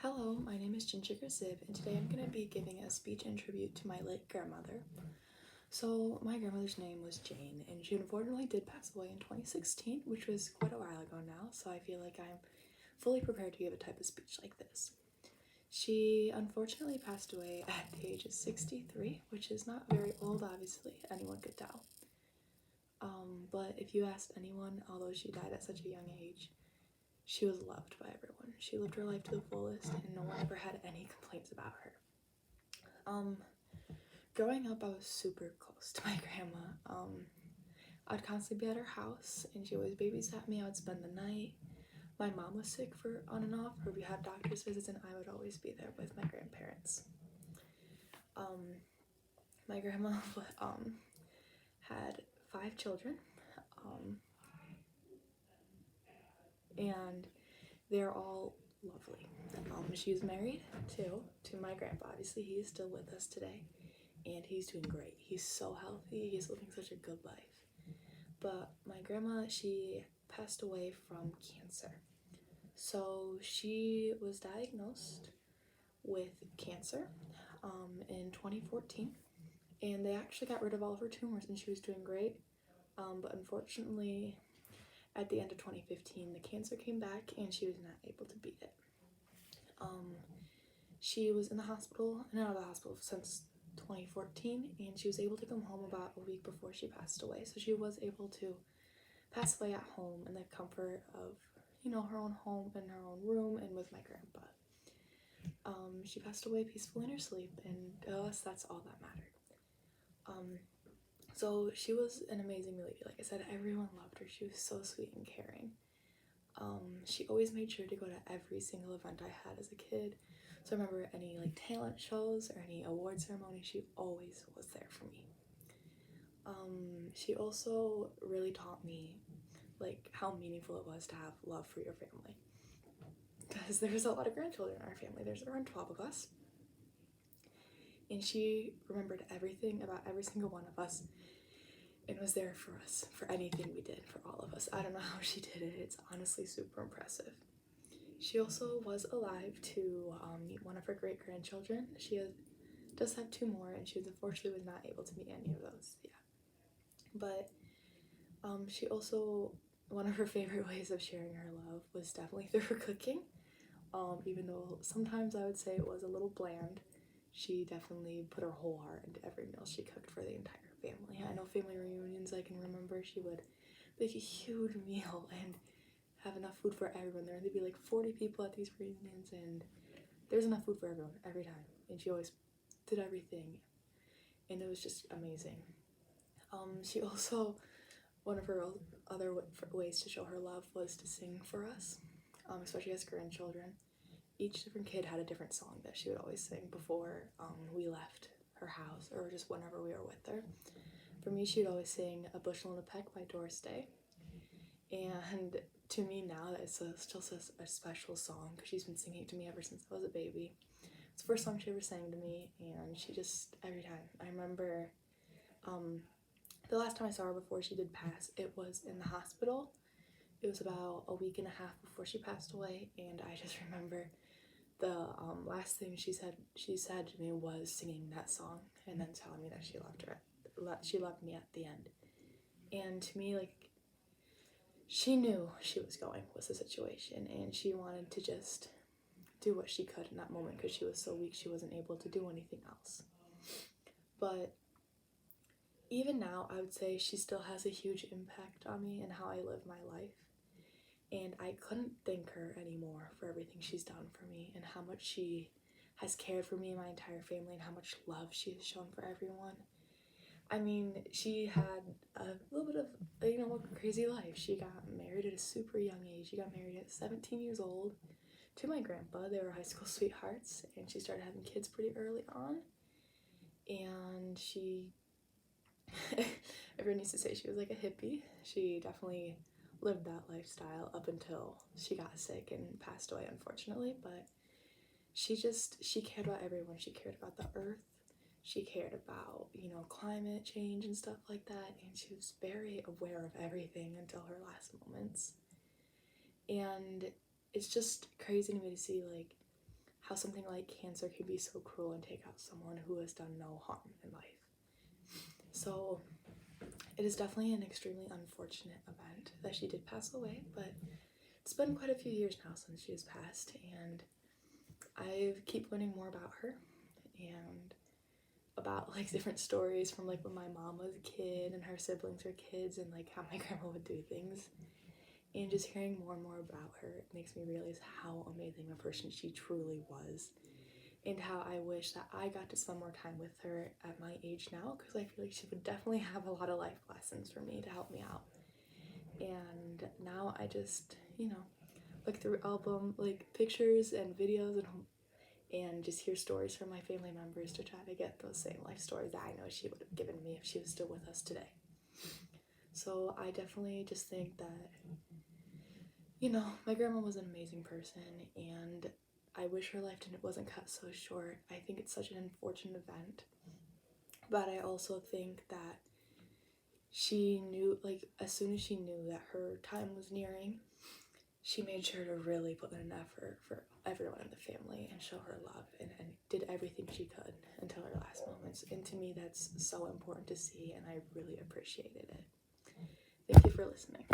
Hello, my name is Ginger Zib, and today I'm going to be giving a speech in tribute to my late grandmother. So, my grandmother's name was Jane, and she unfortunately did pass away in 2016, which was quite a while ago now, so I feel like I'm fully prepared to give a type of speech like this. She unfortunately passed away at the age of 63, which is not very old, obviously, anyone could tell. But if you asked anyone, although she died at such a young age, she was loved by everyone. She lived her life to the fullest, and no one ever had any complaints about her. Growing up, I was super close to my grandma. I'd constantly be at her house, and she always babysat me. I would spend the night. My mom was sick for on and off, or we had doctor's visits, and I would always be there with my grandparents. My grandma had 5 children, and they're all lovely. She was married to my grandpa. Obviously, he is still with us today, and he's doing great. He's so healthy. He's living such a good life. But my grandma, she passed away from cancer. So she was diagnosed with cancer in 2014, and they actually got rid of all of her tumors, and she was doing great. But unfortunately, at the end of 2015, the cancer came back, and she was not able to beat it. She was in the hospital and out of the hospital since 2014, and she was able to come home about a week before she passed away. So she was able to pass away at home in the comfort of, her own home and her own room and with my grandpa. She passed away peacefully in her sleep, and to us, that's all that mattered. So she was an amazing lady. Like I said, everyone loved her. She was so sweet and caring. She always made sure to go to every single event I had as a kid. So I remember any talent shows or any award ceremony, she always was there for me. She also really taught me how meaningful it was to have love for your family. Because there's a lot of grandchildren in our family. There's around 12 of us. And she remembered everything about every single one of us and was there for us, for anything we did, for all of us. I don't know how she did it. It's honestly super impressive. She also was alive to meet one of her great-grandchildren. She does have 2 more, and she unfortunately was not able to meet any of those yet. But she also, one of her favorite ways of sharing her love was definitely through her cooking. Even though sometimes I would say it was a little bland, she definitely put her whole heart into every meal she cooked for the entire family. I know family reunions, I can remember she would make a huge meal and have enough food for everyone. There'd be 40 people at these reunions, and there's enough food for everyone every time. And she always did everything, and it was just amazing. She also, one of her other ways to show her love was to sing for us, especially as grandchildren. Each different kid had a different song that she would always sing before we left her house or just whenever we were with her. For me, she would always sing A Bushel and a Peck by Doris Day. And to me now, it's still a special song because she's been singing it to me ever since I was a baby. It's the first song she ever sang to me, and she just, every time. I remember the last time I saw her before she did pass, it was in the hospital. It was about a week and a half before she passed away, and I just remember the last thing she said to me was singing that song and then telling me that she loved me at the end. And to me, she knew she was going with the situation, and she wanted to just do what she could in that moment because she was so weak she wasn't able to do anything else. But even now, I would say she still has a huge impact on me and how I live my life. And I couldn't thank her anymore for everything she's done for me and how much she has cared for me and my entire family and how much love she has shown for everyone. I mean, she had a little bit of, a crazy life. She got married at a super young age. She got married at 17 years old to my grandpa. They were high school sweethearts, and she started having kids pretty early on. And she, everyone used to say she was like a hippie. She definitely lived that lifestyle up until she got sick and passed away, unfortunately. But she cared about everyone. She cared about the earth. She cared about, climate change and stuff like that. And she was very aware of everything until her last moments. And it's just crazy to me to see, how something like cancer could be so cruel and take out someone who has done no harm in life. So it is definitely an extremely unfortunate event that she did pass away, but it's been quite a few years now since she has passed, and I keep learning more about her and about like different stories from like when my mom was a kid and her siblings were kids, and like how my grandma would do things. And just hearing more and more about her, it makes me realize how amazing a person she truly was, and how I wish that I got to spend more time with her at my age now, because I feel like she would definitely have a lot of life lessons for me to help me out. And now I just, look through album like pictures and videos and just hear stories from my family members to try to get those same life stories that I know she would have given me if she was still with us today. So I definitely just think that, my grandma was an amazing person, and I wish her life wasn't cut so short. I think it's such an unfortunate event, but I also think that she knew, like, as soon as she knew that her time was nearing, she made sure to really put in an effort for everyone in the family and show her love, and did everything she could until her last moments. And to me, that's so important to see, and I really appreciated it. Thank you for listening.